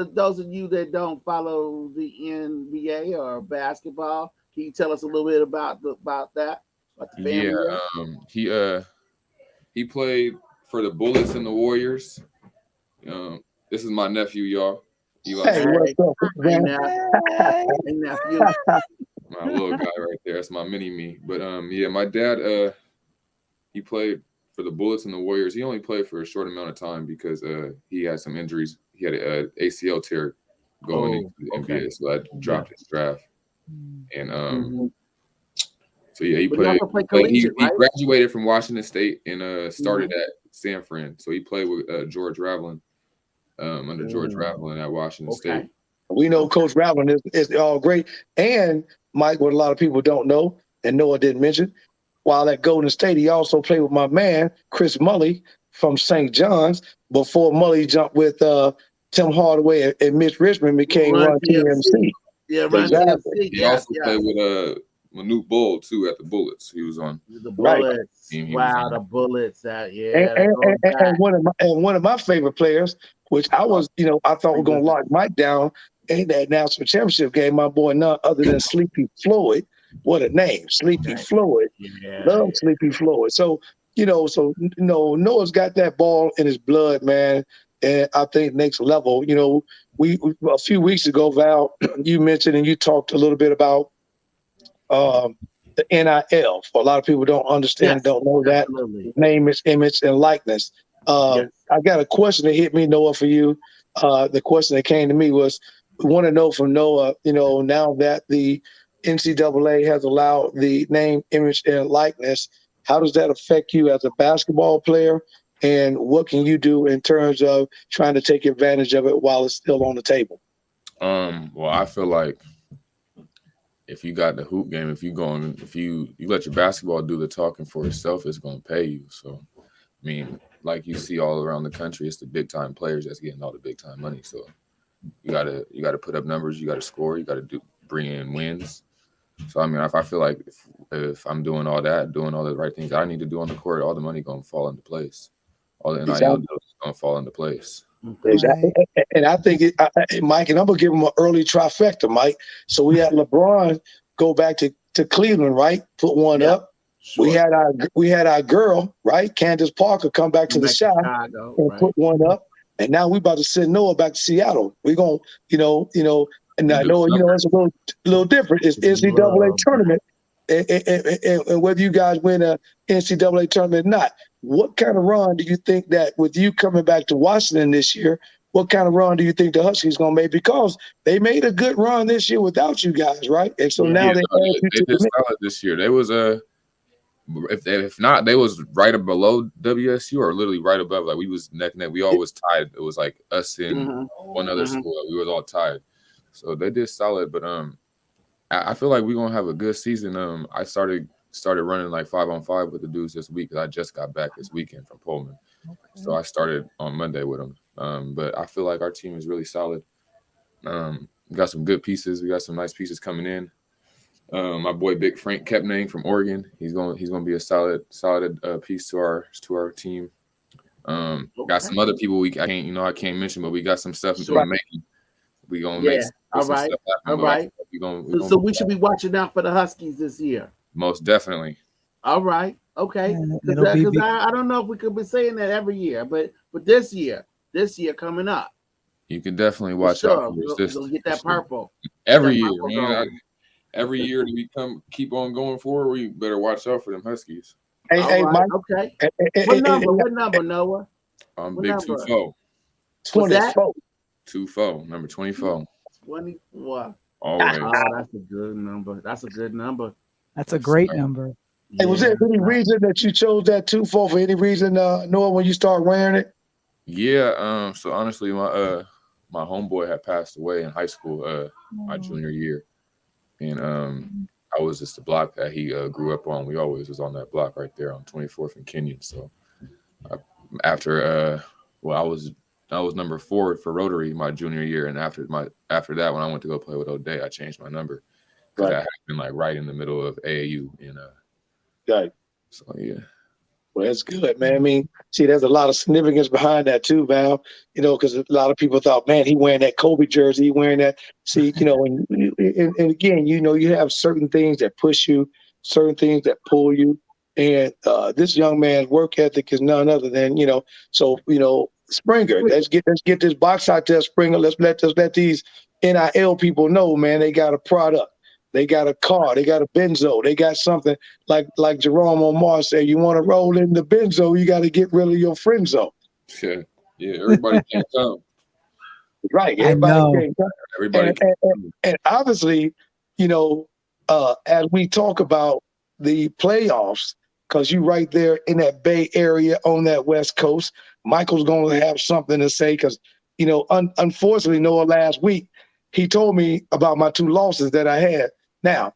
those of you that don't follow the NBA or basketball, can you tell us a little bit about that? About the family? He played for the Bullets and the Warriors. This is my nephew, y'all. Hey, what's up, man? Hey, nephew. My little guy right there. That's my mini me. But my dad he played for the Bullets and the Warriors. He only played for a short amount of time because he had some injuries. He had an ACL tear going into the NBA, so I dropped his draft. And so yeah, he played. He graduated from Washington State and started at San Fran. So he played with George Raveling under George Raveling at Washington State. We know Coach Raveling is all great. And Mike, what a lot of people don't know, and Noah didn't mention, while at Golden State, he also played with my man, Chris Mulley from St. John's, before Mulley jumped with Tim Hardaway and Mitch Richmond became Run TMC. Yeah, Run TMC. He also played with Manute Bull, too, at the Bullets. He was on the Bullets. Wow, the Bullets. And one of my favorite players, which I was, I thought we're going to lock Mike down in that national championship game, my boy, none other than Sleepy Floyd. What a name, Sleepy Floyd. Yeah. Love Sleepy Floyd. So, Noah's got that ball in his blood, man. And I think next level, we a few weeks ago, Val, you mentioned and you talked a little bit about the NIL. For a lot of people don't understand, don't know that. Name, image, and likeness. I got a question that hit me, Noah, for you. The question that came to me was, we want to know from Noah, now that the NCAA has allowed the name, image, and likeness, How does that affect you as a basketball player? And what can you do in terms of trying to take advantage of it while it's still on the table? Well, I feel like if you got the hoop game, if you let your basketball do the talking for itself, it's gonna pay you. So, I mean, like you see all around the country, it's the big time players that's getting all the big time money. So you gotta put up numbers, you gotta score, you gotta bring in wins. So I mean, if I feel like if I'm doing all that, doing all the right things I need to do on the court, all the money gonna fall into place. All the NIL Exactly. deals is gonna fall into place. Exactly. And I think, Mike, and I'm going to give him an early trifecta, Mike. So we had LeBron go back to Cleveland, right? Put one up. Sure. We had our girl, right? Candace Parker come back to the Chi Chicago, and right. put one up. And now we about to send Noah back to Seattle. We're going to, and I know, it's a little different. It's NCAA tournament. And whether you guys win a NCAA tournament or not, what kind of run do you think that with you coming back to Washington this year, what kind of run do you think the Huskies going to make? Because they made a good run this year without you guys, right? And so now they add you they to did the mix. solid this year. They was if not, they was right below WSU or literally right above. Like we was neck and neck. We all was tied. It was like us and one other school. We was all tied. So they did solid. But I feel like we're gonna have a good season. I started running like 5-on-5 with the dudes this week because I just got back this weekend from Pullman. Okay. So I started on Monday with them. But I feel like our team is really solid. We got some good pieces. We got some nice pieces coming in. My boy Big Frank Kepnang from Oregon. He's gonna be a solid piece to our team. Got some other people I can't mention, but we got some stuff in the making. We gonna make all some right. stuff happen. All right. So we should be watching out for the Huskies this year. Most definitely. All right. Okay. Because I don't know if we could be saying that every year, but this year coming up, you can definitely watch out for this. We'll get that purple every year, man. Every year that we keep on going forward, we better watch out for them Huskies. Hey, Mike. Okay. What number, Noah? I'm Big 24. 24. 24, number 24. 24. Always. Oh, that's a good number. That's a great number. Hey, was there any reason that you chose that 24 for any reason, Noah, when you start wearing it? Yeah. So honestly, my homeboy had passed away in high school, my junior year. And I was just the block that he grew up on. We always was on that block right there on 24th and Kenyon. So after I was number 4 for Rotary my junior year, and after that, when I went to go play with O'Day, I changed my number because I had been like right in the middle of AAU. And so yeah. Well, that's good, man. I mean, see, there's a lot of significance behind that too, Val. Because a lot of people thought, man, he wearing that Kobe jersey, he wearing that. See, and again, you have certain things that push you, certain things that pull you, and this young man's work ethic is none other than, So, Springer, let's get this box out there, Springer. Let's let these NIL people know, man, they got a product. They got a car. They got a benzo. They got something like Jerome Omar said. You want to roll in the benzo, you got to get rid of your friendzo. Yeah. Everybody can't come. Right. Everybody can't come. Everybody. And obviously, as we talk about the playoffs, because you right there in that Bay Area on that West Coast, Michael's going to have something to say because, unfortunately, Noah, last week, he told me about my 2 losses that I had. Now,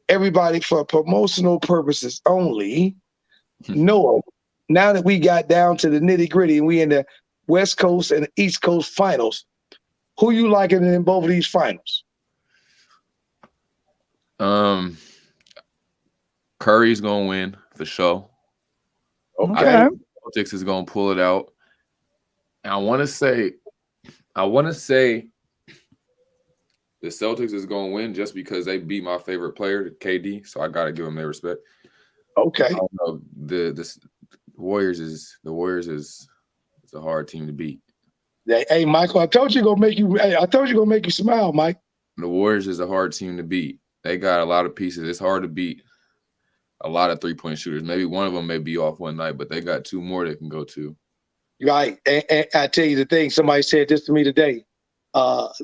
everybody, for promotional purposes only, Noah, now that we got down to the nitty-gritty and we in the West Coast and East Coast finals, who you liking in both of these finals? Curry's going to win for sure. Okay. Celtics is going to pull it out. And I want to say the Celtics is going to win just because they beat my favorite player, KD. So I got to give them their respect. Okay. I don't know, the Warriors is a hard team to beat. Hey, Michael, I told you gonna make you smile, Mike. The Warriors is a hard team to beat. They got a lot of pieces. It's hard to beat a lot of 3-point shooters. Maybe one of them may be off one night, but they got 2 more they can go to. Right. And I tell you the thing, somebody said this to me today.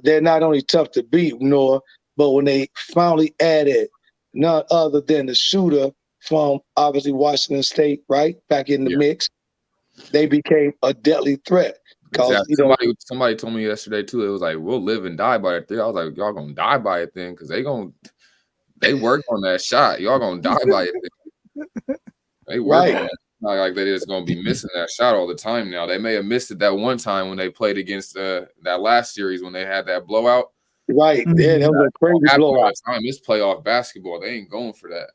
They're not only tough to beat, Noah, but when they finally added none other than the shooter from obviously Washington State, right? Back in the Yeah. mix. They became a deadly threat. Because, Exactly. Somebody told me yesterday too. It was like, we'll live and die by it. I was like, y'all gonna die by it then, because they worked on that shot. Y'all gonna die by it then. They worked on it. Not like they just gonna be missing that shot all the time now. They may have missed it that one time when they played against that last series when they had that blowout. Right. Yeah, that was a crazy blowout. All the time. It's playoff basketball. They ain't going for that.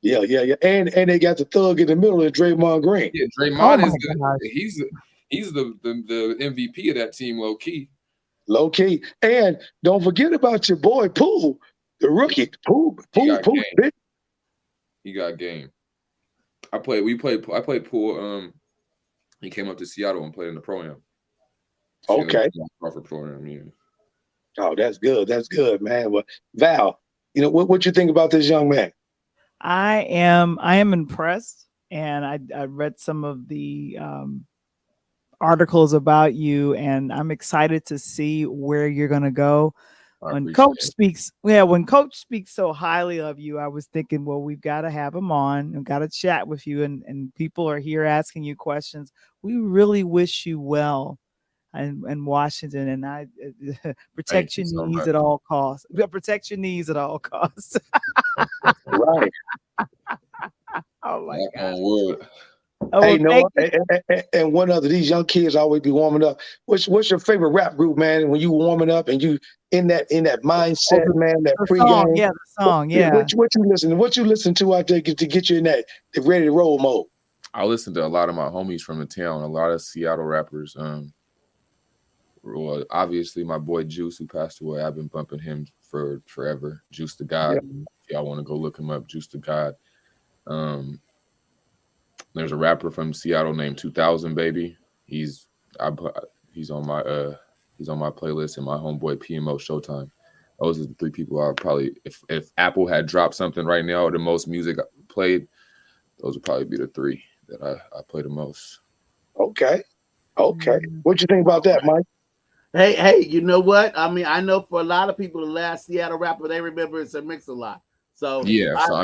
Yeah. And they got the thug in the middle of Draymond Green. Yeah, Draymond he's the MVP of that team, low key. Low key. And don't forget about your boy Poole, the rookie. Poole. He got game. I played Poole. He came up to Seattle and played in the pro-am. Okay. For pro-am, yeah. Oh, that's good. That's good, man. Well, Val, what you think about this young man? I am impressed, and I read some of the articles about you, and I'm excited to see where you're gonna go. When Coach speaks so highly of you, I was thinking, well, we've got to have him on and got to chat with you, and people are here asking you questions. We really wish you well in Washington, and I protect your knees at all costs. Protect your knees at all costs. Right. Oh my God. Hey, and one other, these young kids always be warming up. What's your favorite rap group, man? When you warming up and you in that mindset, man, that pregame. The song, yeah. What you listen to out there to get you in that ready to roll mode? I listen to a lot of my homies from the town, a lot of Seattle rappers. Well, obviously my boy Juice, who passed away, I've been bumping him for forever. Juice the God. Yeah. If y'all want to go look him up, Juice the God. There's a rapper from Seattle named 2000 Baby. He's on my playlist, and my homeboy PMO Showtime. Those are the three people I probably, if Apple had dropped something right now, the most music played, those would probably be the three that I play the most. Okay. What you think about that, Mike? Hey, you know what? I mean, I know for a lot of people, the last Seattle rapper they remember is a Mix-a-Lot. So yeah, I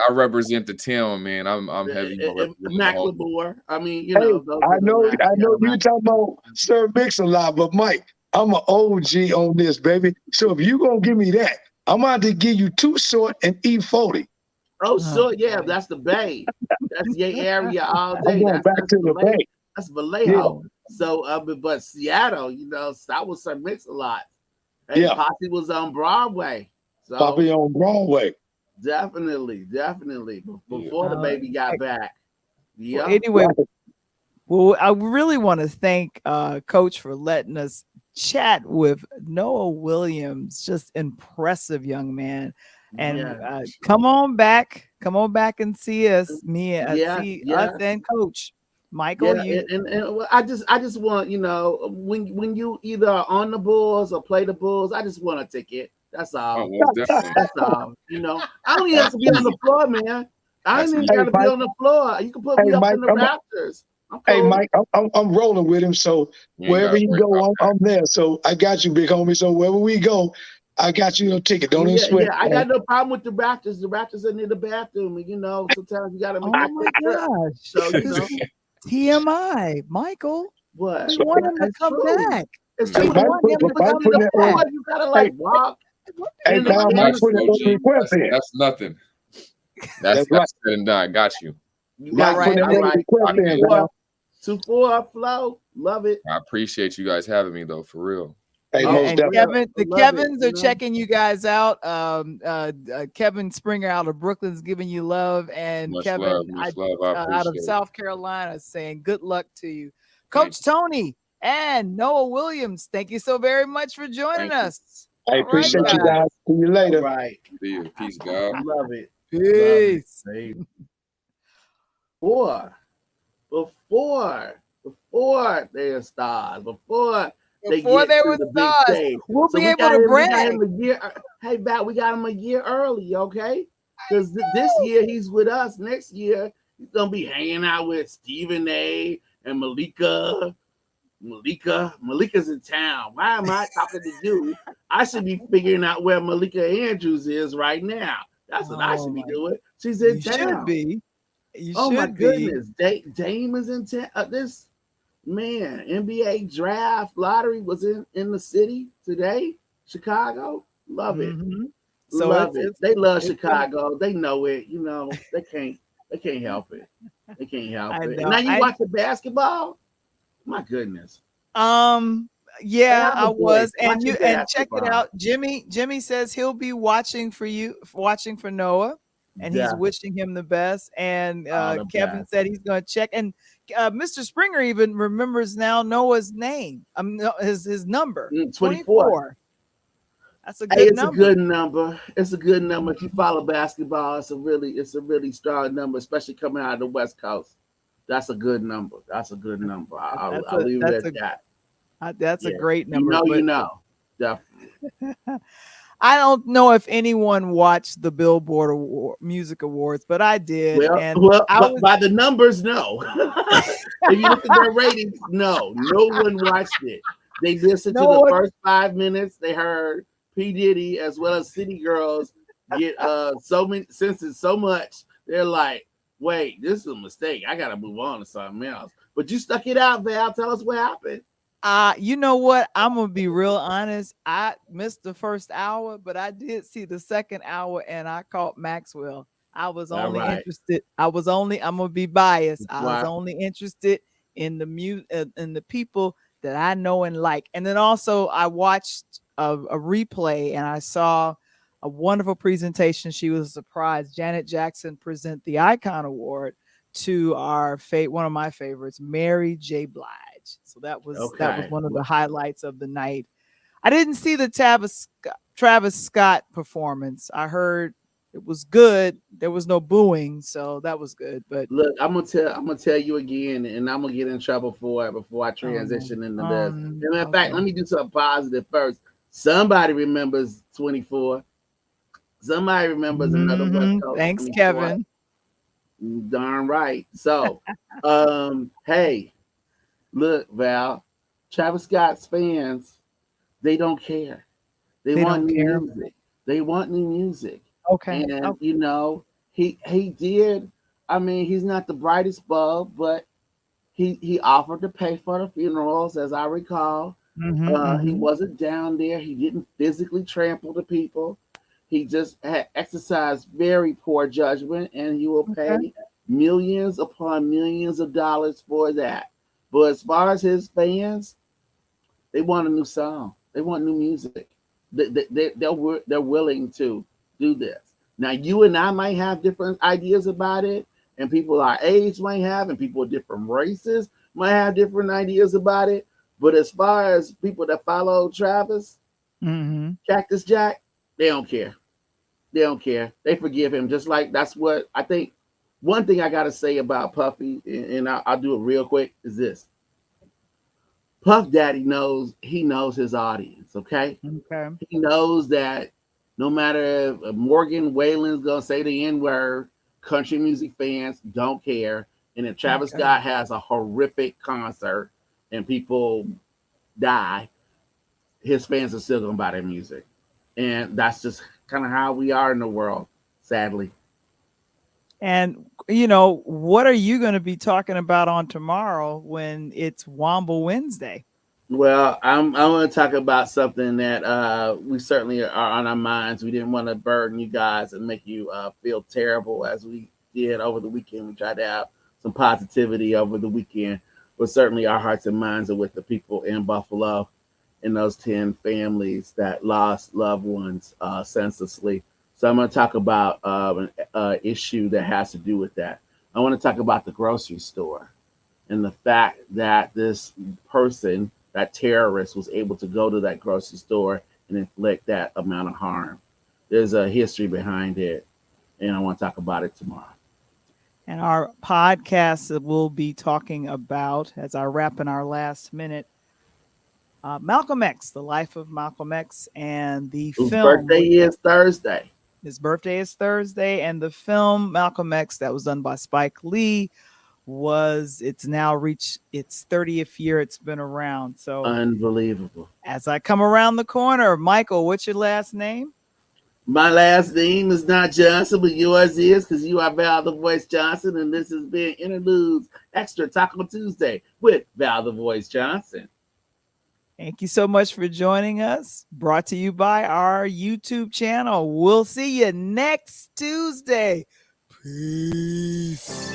represent the town, man. I'm heavy. Macklemore. I mean, I know you talking about Sir Mix-a-Lot, but Mike, I'm an OG on this, baby. So if you gonna give me that, I'm about to give you Too Short and E40. Oh, sure, yeah, that's the Bay. That's your area all day. I'm going back to the Bay. That's Vallejo. Yeah. So, but Seattle, that was Sir Mix-a-Lot. Hey, yeah. Posse was on Broadway. So Posse on Broadway. Definitely. Before the baby got back. Yeah. Well, anyway, well, I really want to thank Coach for letting us chat with Noah Williams. Just impressive young man. And come on back and see us. See us and Coach Michael. And I just want, when you either are on the Bulls or play the Bulls, I just want a ticket. That's all. That's all. I don't even have to be on the floor, man. I ain't even got to be on the floor. You can put me up in the rafters. Hey, Mike, I'm rolling with him. So wherever you go, I'm there. So I got you, big homie. So wherever we go, I got you a ticket. Don't even sweat. Yeah, I got no problem with the Raptors. The Raptors are near the bathroom, and sometimes you got to make my gosh! So TMI, Michael. What? We want him to come back. It's true. You gotta walk. Hey, that's nothing. That's right. Said and done. Got you. You got right. 2-4 flow. Love it. I appreciate you guys having me though, for real. Hey, and Kevins are checking you guys out. Kevin Springer out of Brooklyn's giving you love, and much Kevin love. Out of South Carolina saying good luck to you. Coach Tony and Noah Williams, thank you so very much for joining us. I appreciate you guys. See you later. All right. See you. Peace, God. Love it. Peace. Before they are stars, before they were stars, we'll be able to brag. Hey, Bat, we got him a year early, okay? Because this year he's with us. Next year he's gonna be hanging out with Stephen A. and Malika. Malika's in town. Why am I talking to you? I should be figuring out where Malika Andrews is right now. That's what I Oh should be my, doing. She's in you should town. be. You Oh my should be. goodness. Dame is in town. This man, NBA draft lottery was in the city today. Chicago. Love it. Hmm. So Love it. it's They love it's gonna. Chicago. They know it. They can't help it. They can't help I it. And now know. you watch the basketball? My goodness. Um, Hey, yeah, I'm I a boy was, watching and check it basketball. out. Jimmy says he'll be watching for you, watching for Noah, and he's Yeah, wishing him the best. And all the Kevin best. said he's going to check. And Mr. Springer even remembers now Noah's name. No, his number 24. 24. That's a Hey, good it's a number. good number. It's a good number. If you Mhm. follow basketball, it's a really strong number, especially coming out of the West Coast. That's a good number. That's a good number. I'll leave it That's at that. that's a Yeah. great You number. know, you But know. Definitely. I don't know if anyone watched the Billboard Music Awards, but I did, Well, and well, I but was. by the numbers, no. If you look at their ratings, no one watched it. They listened to No the one. first 5 minutes. They heard P Diddy as well as City Girls get so many senses so much. They're like, wait, this is a mistake. I gotta move on to something else. But you stuck it out, Val. Tell us what happened. You know what? I'm gonna be real honest. I missed the first hour, but I did see the second hour, and I caught Maxwell. I was All only right. interested. I'm gonna be biased. I was Why? only interested in the in the people that I know and like. And then also, I watched a replay, and I saw a wonderful presentation. She was surprised. Janet Jackson present the Icon Award to our one of my favorites, Mary J. Blige. So that was Okay. one of the highlights of the night. I didn't see the Travis Scott performance. I heard it was good. There was no booing, so that was good. But Look, I'm gonna tell you again, and I'm gonna get in trouble for it before I um, transition into this. And in fact, let okay. me do something positive first. Somebody remembers 24. Somebody remembers another West Coast Thanks, 24. Kevin. Darn right. So, hey, look, Val, Travis Scott's fans, they don't care. They They want don't new care. music. They want new music. Okay. And Oh, he did. I mean, he's not the brightest bulb, but he offered to pay for the funerals, as I recall. He mm-hmm. wasn't down there. He didn't physically trample the people. He just had exercised very poor judgment, and he will Okay. pay millions upon millions of dollars for that. But as far as his fans, they want a new song. They want new music. They're willing to do this. Now, you and I might have different ideas about it, and people our age might have, and people of different races might have different ideas about it. But as far as people that follow Travis, Mm-hmm. Cactus Jack, they don't care. They don't care. They forgive him. Just like that's what I think. One thing I got to say about Puffy, and I'll do it real quick, is this: Puff Daddy knows his audience. Okay, Okay. he knows that no matter if Morgan Whalen's gonna say the N word, country music fans don't care. And if Travis Okay. Scott has a horrific concert and people die, his fans are still gonna buy their music. And that's just kind of how we are in the world, sadly. And what are you going to be talking about on tomorrow when it's Wamble Wednesday? Well, I want to talk about something that we certainly are on our minds. We didn't want to burden you guys and make you feel terrible as we did over the weekend. We tried to have some positivity over the weekend, but certainly our hearts and minds are with the people in Buffalo and those 10 families that lost loved ones senselessly. So I'm going to talk about an issue that has to do with that. I want to talk about the grocery store and the fact that this person, that terrorist, was able to go to that grocery store and inflict that amount of harm. There's a history behind it, and I want to talk about it tomorrow. And our podcast that we'll be talking about as I wrap in our last minute, Malcolm X, the life of Malcolm X, and the Whose film. birthday is Thursday. His birthday is Thursday, and the film Malcolm X that was done by Spike Lee it's now reached its 30th year it's been around. So Unbelievable. as I come around the corner, Michael, what's your last name? My last name is not Johnson, but yours is, because you are Val the Voice Johnson, and this has been Interludes Extra Taco Tuesday with Val the Voice Johnson. Thank you so much for joining us. Brought to you by our YouTube channel. We'll see you next Tuesday. Peace.